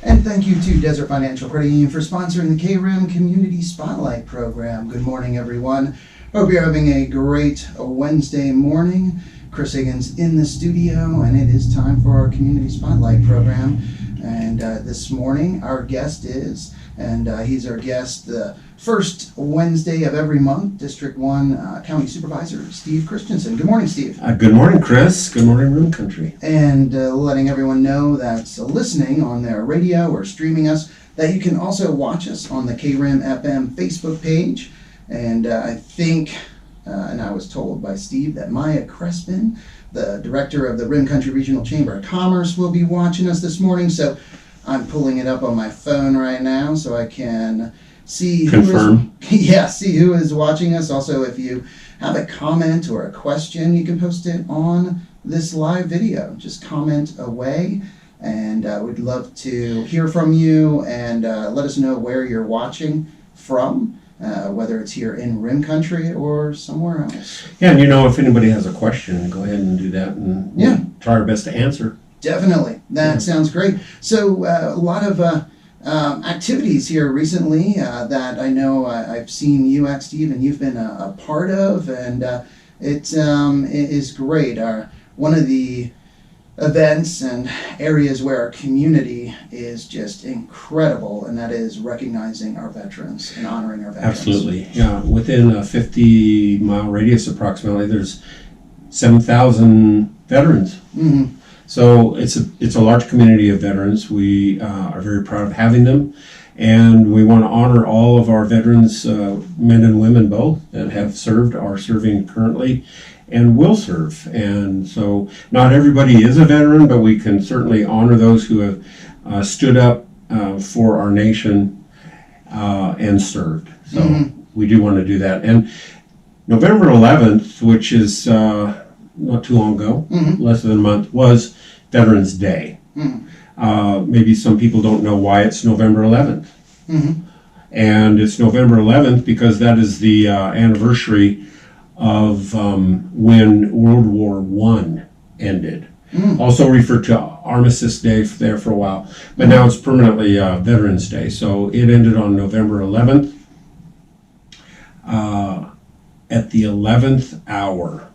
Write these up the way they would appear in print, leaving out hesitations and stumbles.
And thank you to Desert Financial Credit Union for sponsoring the KRIM Community Spotlight Program. Good morning, everyone. Hope you're having a great Wednesday morning. Chris Higgins in the studio, and it is time for our Community Spotlight Program. And this morning, our guest is, he's our guest the first Wednesday of every month, District 1 County Supervisor Steve Christensen. Good morning, Steve. Good morning, Chris. Good morning, Room Country. And letting everyone know that's listening on their radio or streaming us, that you can also watch us on the KRIM FM Facebook page. And I think, and I was told by Steve, that Maya Crespin, the director of the Rim Country Regional Chamber of Commerce, will be watching us this morning. So I'm pulling it up on my phone right now so I can see see who is watching us. Also, if you have a comment or a question, you can post it on this live video. Just comment away, and we'd love to hear from you, and let us know where you're watching from, whether it's here in Rim Country or somewhere else. Yeah, and if anybody has a question, go ahead and do that, and we'll try our best to answer. Definitely. That sounds great. So a lot of activities here recently that I know I've seen you at, Steve, and you've been a part of, and it is great. One of the events and areas where our community is just incredible, and that is recognizing our veterans and honoring our veterans. Absolutely. Yeah, within a 50-mile radius approximately, there's 7,000 veterans. Mm-hmm. So it's a large community of veterans. We are very proud of having them, and we want to honor all of our veterans, men and women both, that have served, are serving currently, and will serve. And so not everybody is a veteran, but we can certainly honor those who have stood up for our nation and served. So we do want to do that. And November 11th, which is not too long ago, less than a month, was Veterans Day. Maybe some people don't know why it's November 11th. And it's November 11th because that is the anniversary of when World War I ended. Also referred to Armistice Day there for a while, but now it's permanently Veterans Day. So it ended on November 11th at the 11th hour.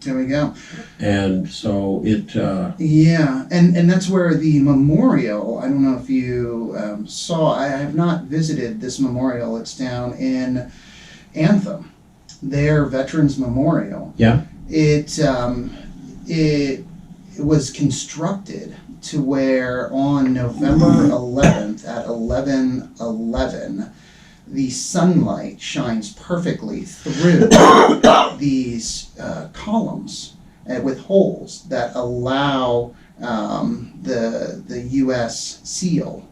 There we go. And so it... and that's where the memorial, I don't know if you saw, I have not visited this memorial. It's down in Anthem, their Veterans Memorial. Yeah. It was constructed to where on November 11th at 11:11, the sunlight shines perfectly through these columns with holes that allow the U.S. seal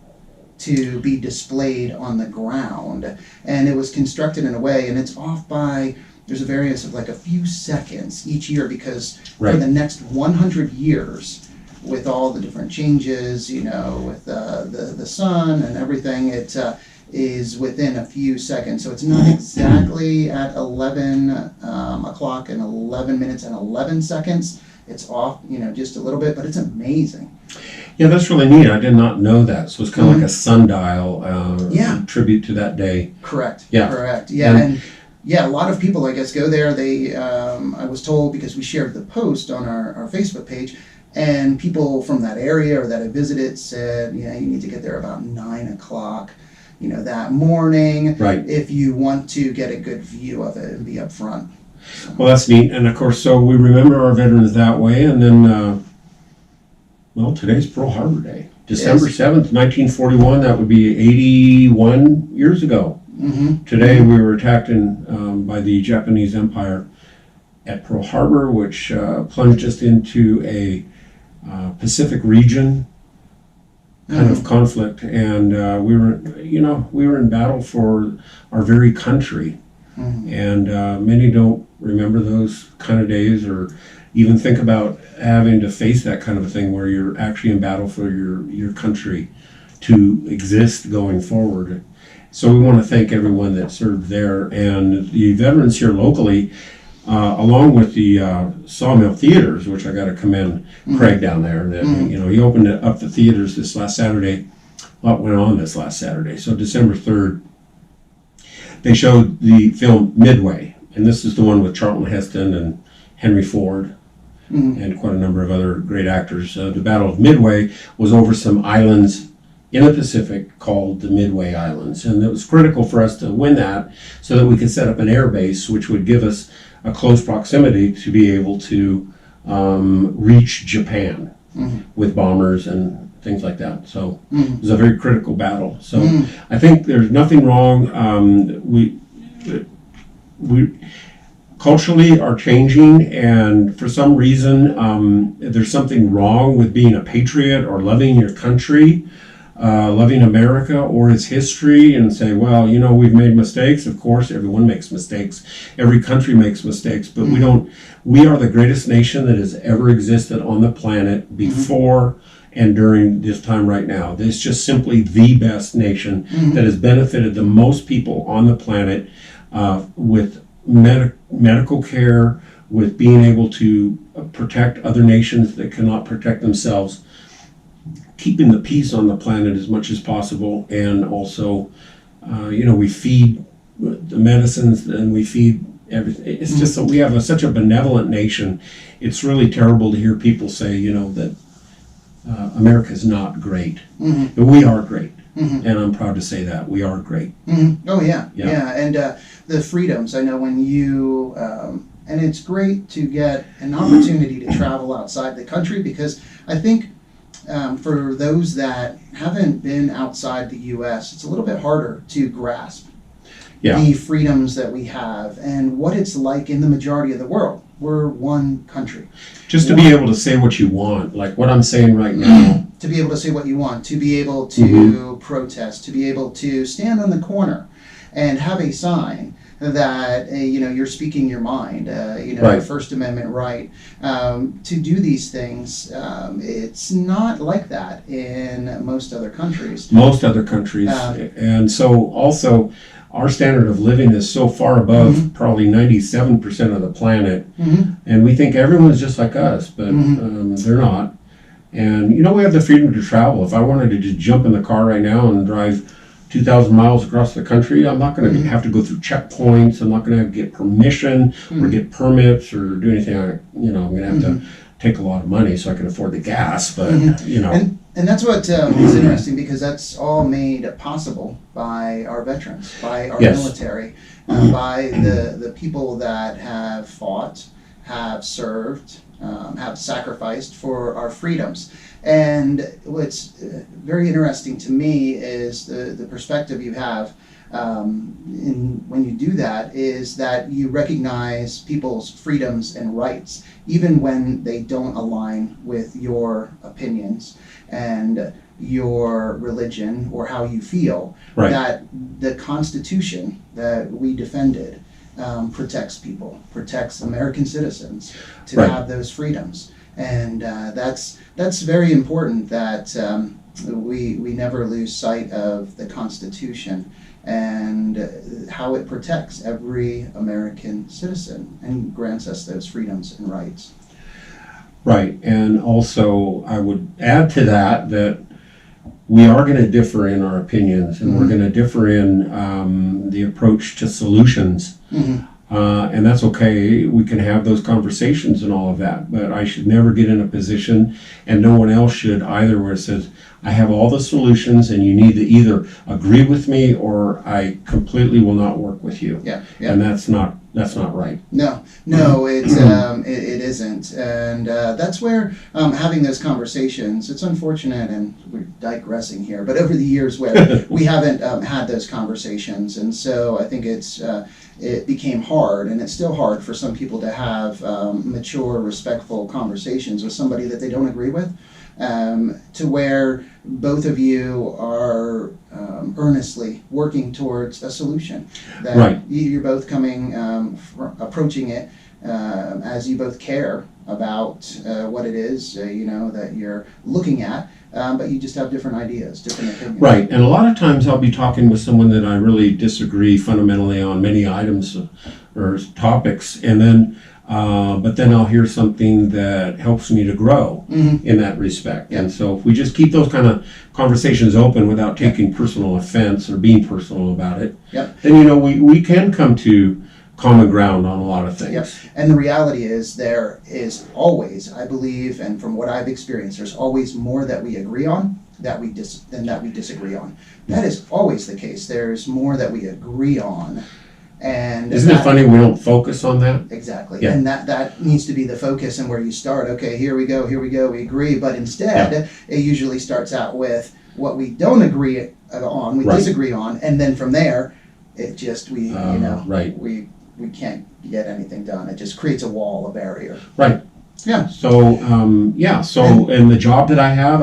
to be displayed on the ground. And it was constructed in a way, and it's off by, there's a variance of like a few seconds each year, because for the next 100 years, with all the different changes, with the sun and everything, it is within a few seconds. So it's not exactly at 11 o'clock and 11 minutes and 11 seconds. It's off, just a little bit, but it's amazing. Yeah, that's really neat. I did not know that. So it's kind of like a sundial tribute to that day. Correct. Yeah. Correct. Yeah. And a lot of people, I guess, go there. They, I was told, because we shared the post on our Facebook page, and people from that area or that I visited said, you need to get there about 9 o'clock. That morning, if you want to get a good view of it and be up front. So. Well, that's neat. And of course, so we remember our veterans that way. And then, today's Pearl Harbor Day. December 7th, 1941, that would be 81 years ago. Today we were attacked by the Japanese Empire at Pearl Harbor, which plunged us into a Pacific region kind of conflict, and we were in battle for our very country, and many don't remember those kind of days, or even think about having to face that kind of a thing where you're actually in battle for your country, to exist going forward. So we want to thank everyone that served there, and the veterans here locally, along with the Sawmill Theaters, which I got to commend Craig down there. That he opened up the theaters this last Saturday. What went on this last Saturday? So December 3rd, they showed the film Midway, and this is the one with Charlton Heston and Henry Ford. And quite a number of other great actors. The Battle of Midway was over some islands in the Pacific called the Midway Islands, and it was critical for us to win that so that we could set up an air base which would give us a close proximity to be able to reach Japan with bombers and things like that. So it was a very critical battle. So I think there's nothing wrong. We culturally are changing, and for some reason there's something wrong with being a patriot or loving your country, loving America or its history, and say, well, we've made mistakes. Of course, everyone makes mistakes. Every country makes mistakes, but we are the greatest nation that has ever existed on the planet before and during this time right now. This is just simply the best nation that has benefited the most people on the planet with medical care, with being able to protect other nations that cannot protect themselves, keeping the peace on the planet as much as possible, and also, we feed the medicines and we feed everything. It's just that we have such a benevolent nation. It's really terrible to hear people say, that America's not great. But we are great. And I'm proud to say that. We are great. Oh, yeah. And the freedoms, I know when you, and it's great to get an opportunity to travel outside the country, because I think for those that haven't been outside the U.S., it's a little bit harder to grasp the freedoms that we have and what it's like in the majority of the world. We're one country. Just to be able to say what you want, like what I'm saying right now. To be able to say what you want, to be able to protest, to be able to stand on the corner and have a sign that you're speaking your mind, Right. First Amendment right, to do these things. It's not like that in most other countries. And so also our standard of living is so far above probably 97% of the planet, and we think everyone's just like us, but they're not. And we have the freedom to travel. If I wanted to just jump in the car right now and drive 2,000 miles across the country, I'm not going to have to go through checkpoints. I'm not going to have to get permission or get permits or do anything. I'm going to have to take a lot of money so I can afford the gas. But and that's what is interesting, because that's all made possible by our veterans, by our military, by the people that have fought, have served, have sacrificed for our freedoms. And what's very interesting to me is the perspective you have when you do that, is that you recognize people's freedoms and rights, even when they don't align with your opinions and your religion or how you feel. Right. That the Constitution that we defended protects people, protects American citizens to have those freedoms. And that's very important, that we never lose sight of the Constitution and how it protects every American citizen and grants us those freedoms and rights. Right, and also I would add to that we are going to differ in our opinions, and we're going to differ in the approach to solutions. And that's okay. We can have those conversations and all of that, but I should never get in a position, and no one else should either, where it says, I have all the solutions and you need to either agree with me or I completely will not work with you. Yeah. And that's not right. No, it isn't. And that's where having those conversations, it's unfortunate, and we're digressing here, but over the years where we haven't had those conversations, and so I think it became hard, and it's still hard for some people to have mature, respectful conversations with somebody that they don't agree with, to where both of you are earnestly working towards a solution. That you're both coming, approaching it as you both care about what it is, that you're looking at, but you just have different ideas, different opinions. Right, and a lot of times I'll be talking with someone that I really disagree fundamentally on many items or topics, and then but then I'll hear something that helps me to grow in that respect. Yeah. And so if we just keep those kind of conversations open without taking personal offense or being personal about it, Yep. then we can come to common ground on a lot of things. Yep. And the reality is there is always, I believe, and from what I've experienced, there's always more that we agree on than that we disagree on. That is always the case. There's more that we agree on. And Isn't it funny we don't focus on that? Exactly. Yeah. And that needs to be the focus and where you start. Okay, here we go, we agree. But instead, it usually starts out with what we don't agree on, we disagree on, and then from there, it just, we can't get anything done. It just creates a wall, a barrier. Right. Yeah. So, and the job that I have,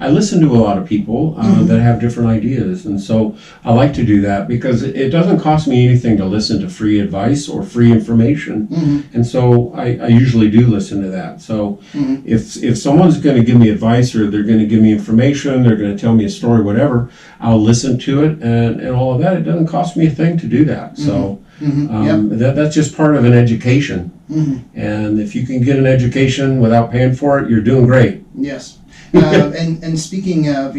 I listen to a lot of people that have different ideas. And so I like to do that because it doesn't cost me anything to listen to free advice or free information. And so I usually do listen to that. So if someone's going to give me advice or they're going to give me information, they're going to tell me a story, whatever, I'll listen to it and all of that. It doesn't cost me a thing to do that. So that's just part of an education. And if you can get an education without paying for it, you're doing great. Yes. And speaking of,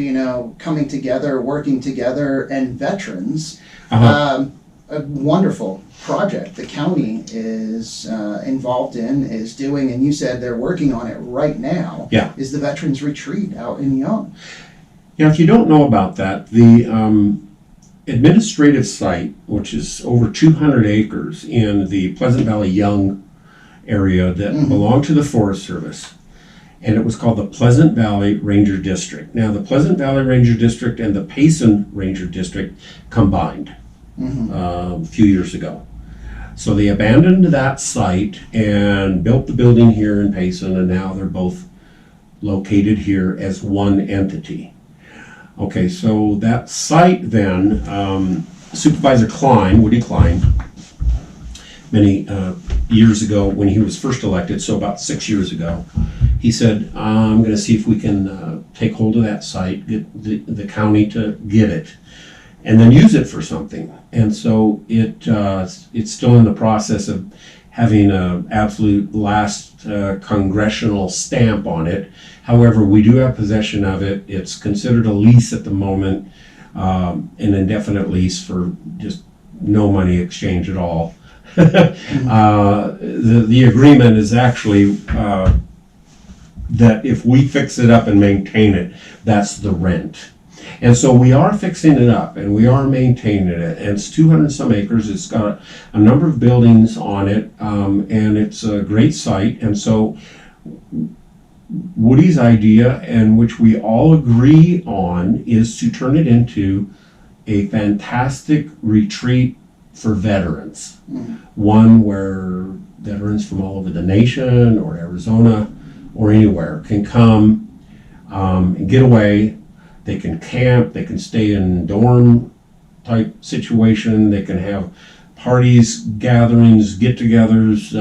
coming together, working together, and veterans, a wonderful project the county is involved in, is doing, and you said they're working on it right now, is the Veterans Retreat out in Young. Yeah, if you don't know about that, the administrative site, which is over 200 acres in the Pleasant Valley Young area that belonged to the Forest Service, and it was called the Pleasant Valley Ranger District. Now, the Pleasant Valley Ranger District and the Payson Ranger District combined a few years ago. So they abandoned that site and built the building here in Payson, and now they're both located here as one entity. Okay, so that site then, Supervisor Woody Klein, many years ago when he was first elected, so about 6 years ago, he said, I'm going to see if we can take hold of that site, get the county to get it, and then use it for something. And so it's still in the process of having an absolute last congressional stamp on it. However, we do have possession of it. It's considered a lease at the moment, an indefinite lease for just no money exchange at all. The agreement is actually that if we fix it up and maintain it, that's the rent. And so we are fixing it up and we are maintaining it. And it's 200 some acres. It's got a number of buildings on it, and it's a great site. And so Woody's idea, and which we all agree on, is to turn it into a fantastic retreat for veterans. One where veterans from all over the nation or Arizona or anywhere can come and get away. They can camp, they can stay in dorm type situation, they can have parties, gatherings, get-togethers,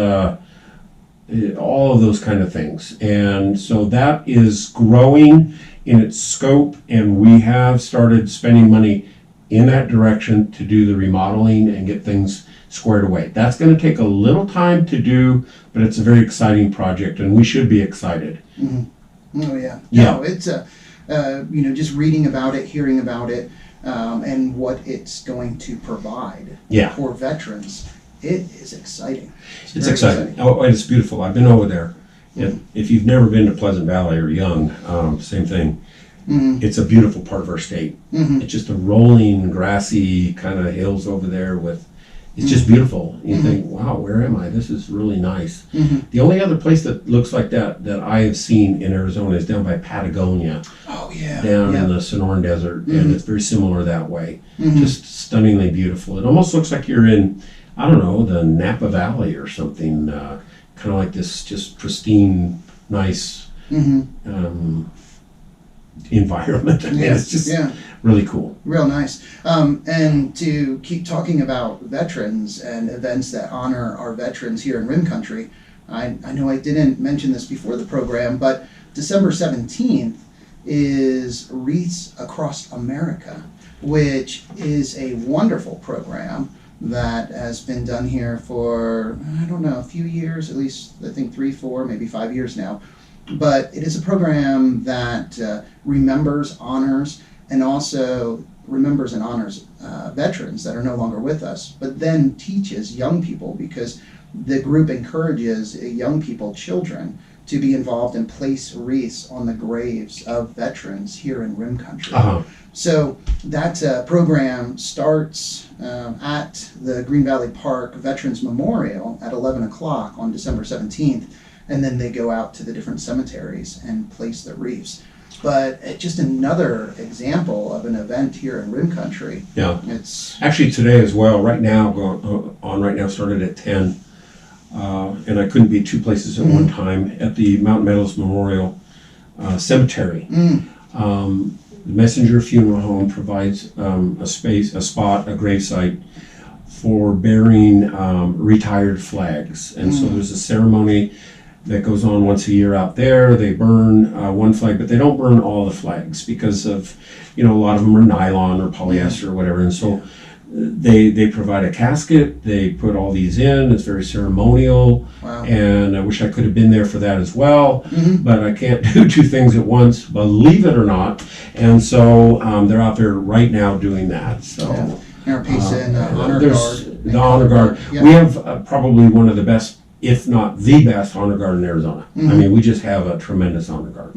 all of those kind of things. And so that is growing in its scope, and we have started spending money in that direction to do the remodeling and get things squared away. That's going to take a little time to do, but it's a very exciting project, and we should be excited. Oh yeah. Yeah. No, it's just reading about it, hearing about it, and what it's going to provide for veterans. It is exciting. It's exciting. Oh, and it's beautiful. I've been over there. If you've never been to Pleasant Valley or Young, same thing. It's a beautiful part of our state. It's just a rolling, grassy kind of hills over there with, it's just beautiful. You think, wow, where am I? This is really nice. The only other place that looks like that I have seen in Arizona is down by Patagonia. Oh yeah. Down in the Sonoran Desert, and it's very similar that way. Just stunningly beautiful. It almost looks like you're in, I don't know, the Napa Valley or something, kind of like this just pristine, nice environment. I mean, it's just really cool. Real nice. And to keep talking about veterans and events that honor our veterans here in Rim Country, I know I didn't mention this before the program, but December 17th is Wreaths Across America, which is a wonderful program that has been done here for, I don't know, a few years, at least I think 3, 4, maybe 5 years now. But it is a program that remembers, honors, and also remembers and honors veterans that are no longer with us, but then teaches young people, because the group encourages young people, children, to be involved and place wreaths on the graves of veterans here in RIM country. Uh-huh. So that program starts at the Green Valley Park Veterans Memorial at 11 o'clock on December 17th, and then they go out to the different cemeteries and place the wreaths. But just another example of an event here in RIM country. Yeah. It's Actually, today as well, right now, started at 10. And I couldn't be two places at one time at the Mountain Meadows Memorial Cemetery. The Messenger Funeral Home provides a spot, a gravesite for burying retired flags. And so there's a ceremony that goes on once a year out there. They burn one flag, but they don't burn all the flags because of, a lot of them are nylon or polyester or whatever. And so they provide a casket, they put all these in, it's very ceremonial. Wow. And I wish I could have been there for that as well, but I can't do two things at once, believe it or not. And so they're out there right now doing that. So Our Payson Honor there's Guard. the Honor Guard. Yeah. We have probably one of the best, if not the best, Honor Guard in Arizona. I mean, we just have a tremendous Honor Guard.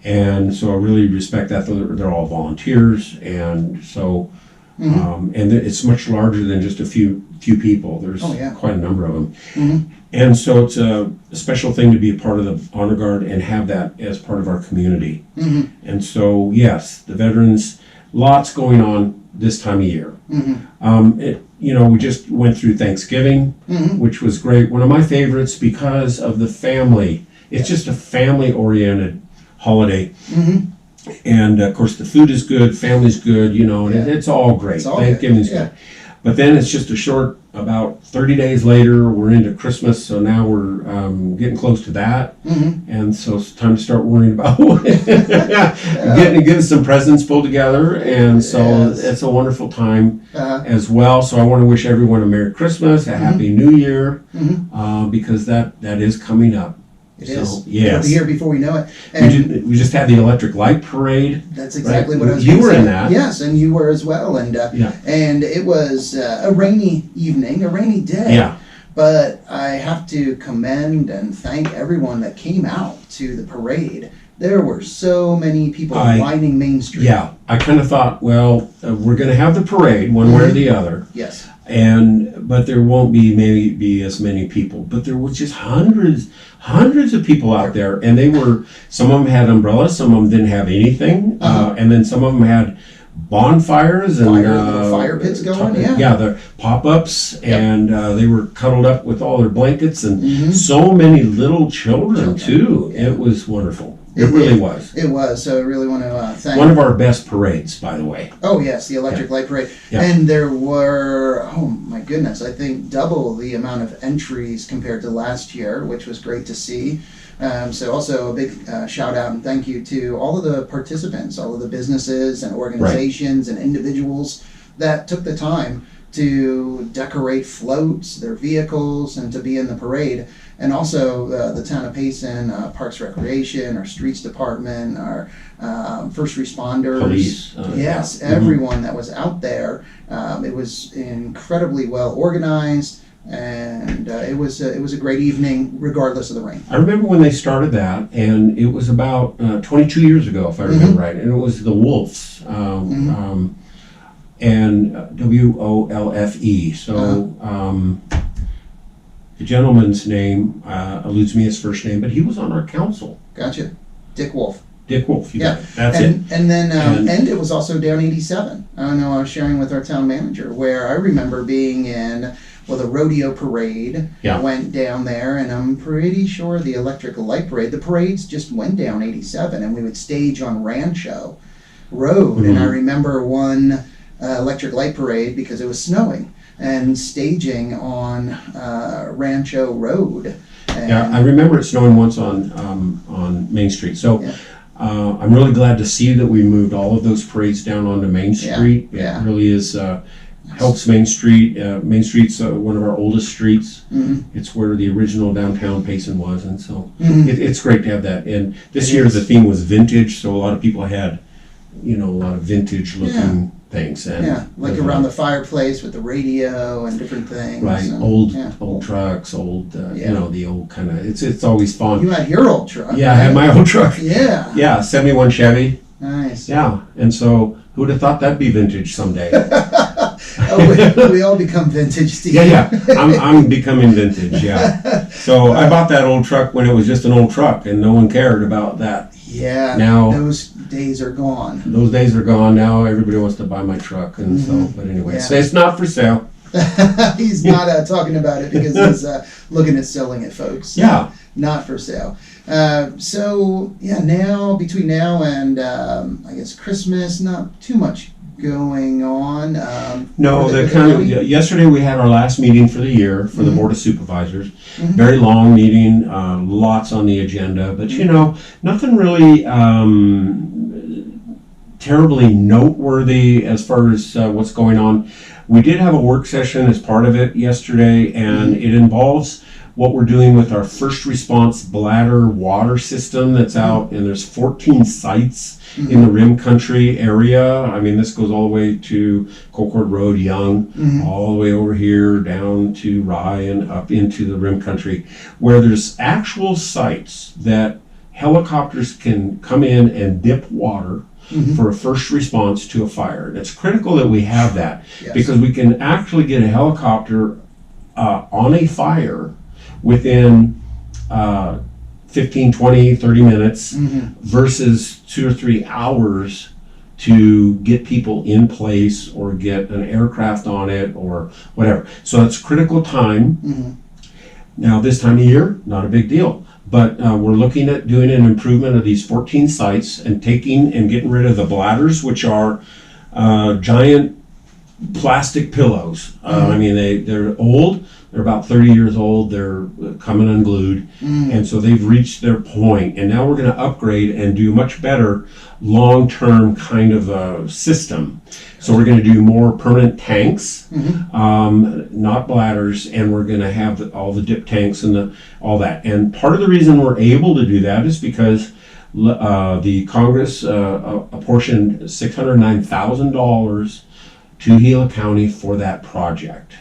And so I really respect that. They're all volunteers, and so and it's much larger than just a few people. There's quite a number of them. And so it's a special thing to be a part of the Honor Guard and have that as part of our community. And so, yes, the veterans, lots going on this time of year. We just went through Thanksgiving, which was great. One of my favorites because of the family. It's just a family-oriented holiday. And of course the food is good, family's good, and it's all great. Thanksgiving's good. But then it's just a short, about 30 days later, we're into Christmas, so now we're getting close to that. And so it's time to start worrying about getting some presents pulled together. And so it's a wonderful time as well. So I want to wish everyone a Merry Christmas, a Happy New Year, because that is coming up. It is. Yes. It'll be here before we know it. And we just had the electric light parade. That's exactly right? what I was You gonna were say. in that. Yes, and you were as well. And and it was a rainy evening, a rainy day. Yeah. But I have to commend and thank everyone that came out to the parade. There were so many people lining Main Street. Yeah, I kind of thought, well, we're going to have the parade one way or the other. Yes. But there won't be as many people. But there was just hundreds of people out there, and some of them had umbrellas, some of them didn't have anything, and then some of them had bonfires and fire pits going. The pop-ups, and they were cuddled up with all their blankets, and so many little children too. It was wonderful. It really was. It was. So I really want to thank. One of our best parades, by the way. Oh yes, the Electric Light Parade. Yeah. And there were, oh my goodness, I think double the amount of entries compared to last year, which was great to see. So also a big shout out and thank you to all of the participants, all of the businesses and organizations and individuals that took the time to decorate floats, their vehicles, and to be in the parade. And also the town of Payson, Parks Recreation, our streets department, our first responders. Police. Yes, everyone that was out there. It was incredibly well organized, and it was a great evening regardless of the rain. I remember when they started that, and it was about 22 years ago, if I remember right, and it was the Wolves. And WOLFE. So the gentleman's name eludes me his first name, but he was on our council. Gotcha. Dick Wolf. Dick Wolf, Yeah. That's it. And then and it was also down 87. I know I was sharing with our town manager where I remember being in, the rodeo parade went down there, and I'm pretty sure the Electric Light Parade, the parades just went down 87, and we would stage on Rancho Road. And I remember one Electric Light Parade because it was snowing and staging on Rancho Road. Yeah, I remember it snowing once on Main Street. So Yeah. I'm really glad to see that we moved all of those parades down onto Main Street. Yeah. It really is helps Main Street. Main Street's one of our oldest streets. It's where the original downtown Payson was, and so it's great to have that. And this year the theme was vintage, so a lot of people had, a lot of vintage looking things. And like around the fireplace with the radio and different things. right, and, old trucks, old the old kind of. It's always fun. You had your old truck. Yeah, I had my old truck. Yeah. Yeah, 71 Chevy. Nice. Yeah, and so who would have thought that'd be vintage someday? We all become vintage, Steve. Yeah. I'm becoming vintage. Yeah. So I bought that old truck when it was just an old truck, and no one cared about that. Yeah. Now those days are gone. Those days are gone. Now everybody wants to buy my truck, and so. But anyway, so it's not for sale. He's not talking about it because he's looking at selling it, folks. Yeah. Not for sale. Now between now and I guess Christmas, not too much going on. No, yesterday we had our last meeting for the year for the Board of Supervisors. Very long meeting, lots on the agenda, but nothing really terribly noteworthy as far as what's going on. We did have a work session as part of it yesterday, and it involves what we're doing with our first response bladder water system that's out, and there's 14 sites in the Rim Country area. I mean, this goes all the way to Colcord Road, Young, all the way over here down to Rye and up into the Rim Country, where there's actual sites that helicopters can come in and dip water for a first response to a fire. And it's critical that we have that because we can actually get a helicopter on a fire within 15, 20, 30 minutes versus 2 or 3 hours to get people in place or get an aircraft on it or whatever. So it's critical time. Now this time of year, not a big deal. But we're looking at doing an improvement of these 14 sites and taking and getting rid of the bladders, which are giant plastic pillows. I mean, they're old. They're about 30 years old. They're coming unglued. And so they've reached their point. And now we're going to upgrade and do much better long-term kind of a system. So we're going to do more permanent tanks, not bladders, and we're going to have all the dip tanks and all that. And part of the reason we're able to do that is because the Congress apportioned $609,000 to Gila County for that project.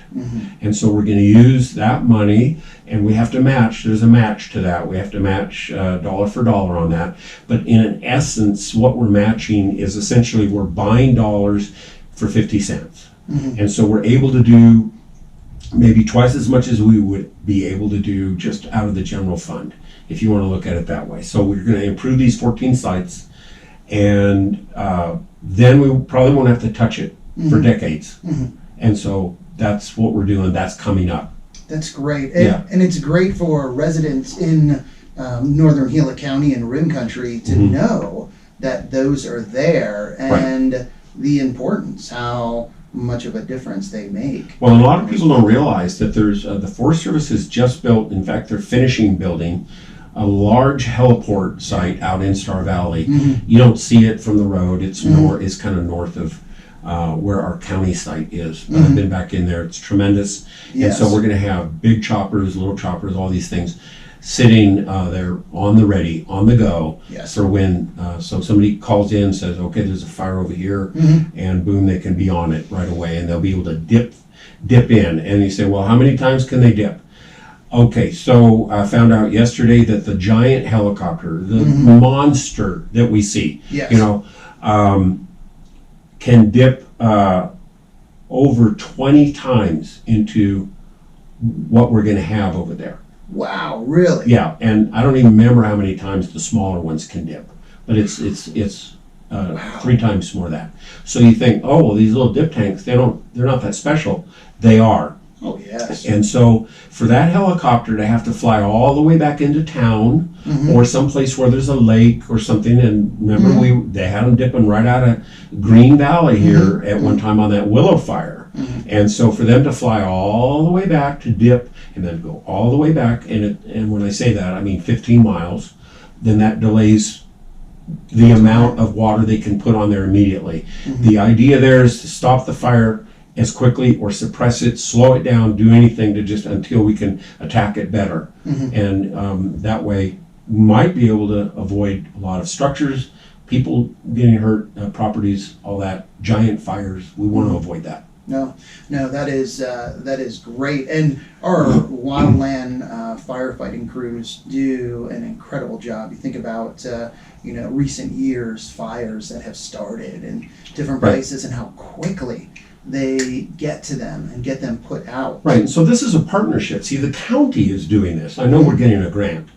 And so we're going to use that money, and we have to match. There's a match to that. We have to match dollar for dollar on that. But in essence, what we're matching is essentially we're buying dollars for 50 cents. And so we're able to do maybe twice as much as we would be able to do just out of the general fund, if you want to look at it that way. So we're going to improve these 14 sites, and then we probably won't have to touch it for decades. And so that's what we're doing. That's coming up. That's great. And it's great for residents in northern Gila County and Rim Country to know that those are there and the importance, how much of a difference they make. Well, a lot of people don't realize that there's the Forest Service has just built, in fact, they're finishing building a large heliport site out in Star Valley. You don't see it from the road. It's it's kind of north of where our county site is. But I've been back in there. It's tremendous. And so we're going to have big choppers, little choppers, all these things sitting there on the ready, on the go for when so somebody calls in and says, okay, there's a fire over here, and boom, they can be on it right away, and they'll be able to dip in. And you say, well, how many times can they dip? Okay, so I found out yesterday that the giant helicopter, the monster that we see, can dip over 20 times into what we're going to have over there. Wow, really? Yeah, and I don't even remember how many times the smaller ones can dip, but it's 3 times more than that. So you think, oh well, these little dip tanks, they're not that special. They are. Oh, yes. And so for that helicopter to have to fly all the way back into town or someplace where there's a lake or something, and remember they had them dipping right out of Green Valley here at one time on that willow fire. And so for them to fly all the way back to dip and then go all the way back, and when I say that, I mean 15 miles, then that delays the amount of water they can put on there immediately. The idea there is to stop the fire as quickly or suppress it, slow it down, do anything to just until we can attack it better. And that way we might be able to avoid a lot of structures, people getting hurt, properties, all that, giant fires. We want to avoid that. No, that is great. And our wildland firefighting crews do an incredible job. You think about recent years fires that have started in different places and how quickly they get to them and get them put out. Right, so this is a partnership. See, the county is doing this. I know we're getting a grant,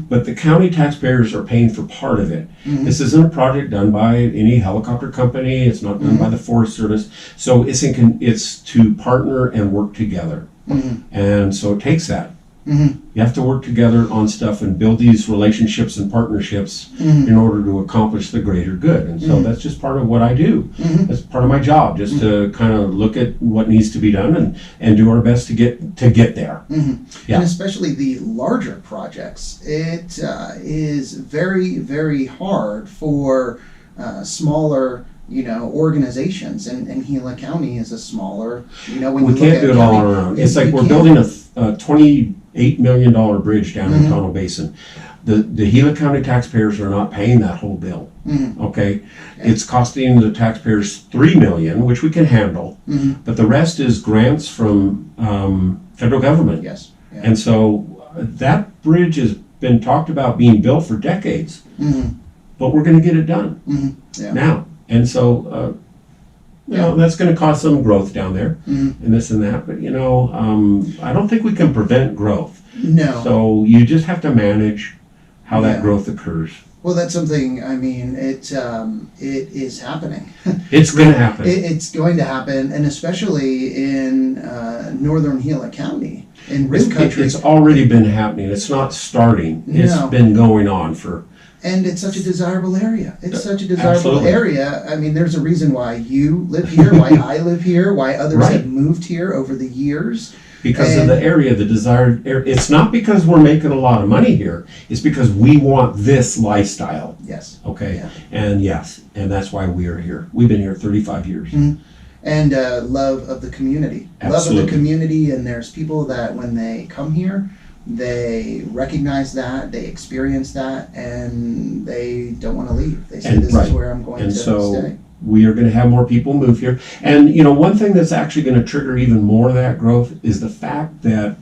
but the county taxpayers are paying for part of it. This isn't a project done by any helicopter company. It's not done by the Forest Service. So it's to partner and work together. And so it takes that. You have to work together on stuff and build these relationships and partnerships in order to accomplish the greater good. And so that's just part of what I do. That's part of my job, just to kind of look at what needs to be done and do our best to get there. Yeah. And especially the larger projects, it is very, very hard for smaller organizations, and Gila County is a smaller, when we can't do it all on our own. It's like we're building a $28 million bridge down in Tonto Basin. The Gila County taxpayers are not paying that whole bill. Okay, it's costing the taxpayers $3 million, which we can handle, but the rest is grants from federal government. Yes. Yeah. And so that bridge has been talked about being built for decades, but we're going to get it done now. And so, that's going to cause some growth down there and this and that. But, I don't think we can prevent growth. No. So you just have to manage how that growth occurs. Well, that's something, it is happening. It's going to happen. It's going to happen, and especially in northern Gila County, in RIM country. It's already been happening. It's not starting. It's been going on for... And it's such a desirable area. It's such a desirable area. There's a reason why you live here, why I live here, why others have moved here over the years. Because of the area, the desired area. It's not because we're making a lot of money here. It's because we want this lifestyle. Yes. Okay. Yeah. And and that's why we are here. We've been here 35 years. And love of the community. Absolutely. Love of the community, and there's people that when they come here, they recognize that, they experience that, and they don't want to leave. They say, this is where I'm going to stay. We are going to have more people move here. And, one thing that's actually going to trigger even more of that growth is the fact that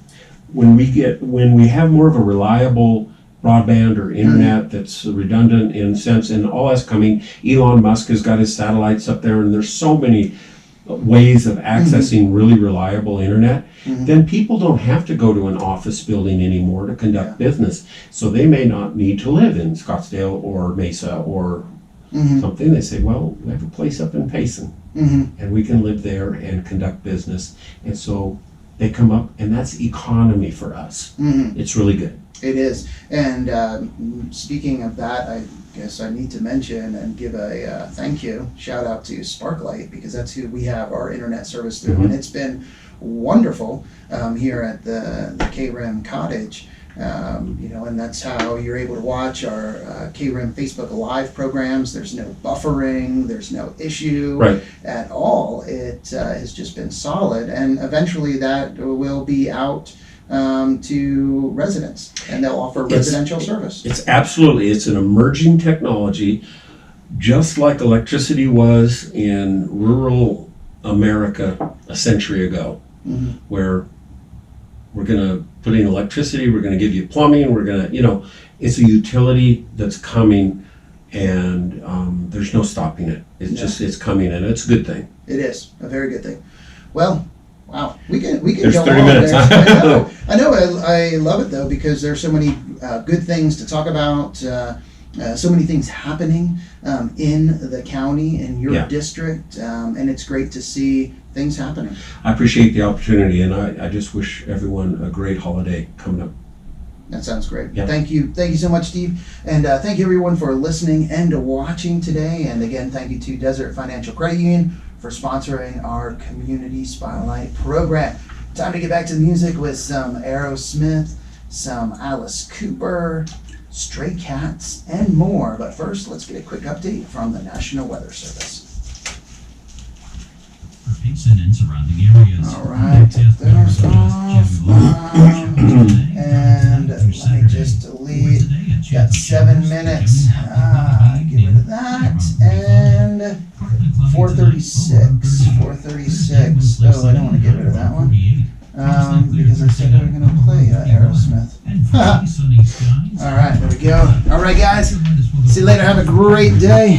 when we have more of a reliable broadband or internet that's redundant in sense, and all that's coming, Elon Musk has got his satellites up there, and there's so many ways of accessing really reliable internet, then people don't have to go to an office building anymore to conduct business. So they may not need to live in Scottsdale or Mesa or something. They say, well, we have a place up in Payson and we can live there and conduct business. And so they come up, and that's economy for us. It's really good. It is. And speaking of that, I guess I need to mention and give a thank you, shout out to Sparklight, because that's who we have our internet service through. And it's been wonderful here at the KRIM cottage. And that's how you're able to watch our KRIM Facebook Live programs. There's no buffering, there's no issue at all. It has just been solid, and eventually that will be out to residents, and they'll offer residential service. It's an emerging technology, just like electricity was in rural America a century ago, where we're going to put in electricity, we're going to give you plumbing, we're going to, it's a utility that's coming, and there's no stopping it. It's coming, and it's a good thing. It is a very good thing. Well, wow, we can there's go 30 on minutes. there. I know. I love it though, because there's so many good things to talk about. So many things happening in the county, in your district, and it's great to see things happening. I appreciate the opportunity, and I just wish everyone a great holiday coming up. That sounds great. Yeah. Thank you so much, Steve. And thank you everyone for listening and watching today. And again, thank you to Desert Financial Credit Union for sponsoring our Community Spotlight program. Time to get back to the music with some Aerosmith, some Alice Cooper, Stray Cats, and more. But first, let's get a quick update from the National Weather Service. For Payson and surrounding areas. All right, there's off. And let me just delete. Got 7 minutes. Get rid of that. And 436. 436. Oh, I don't want to get rid of that one. Because I said we were going to play Aerosmith. All right, there we go. All right, guys. See you later. Have a great day.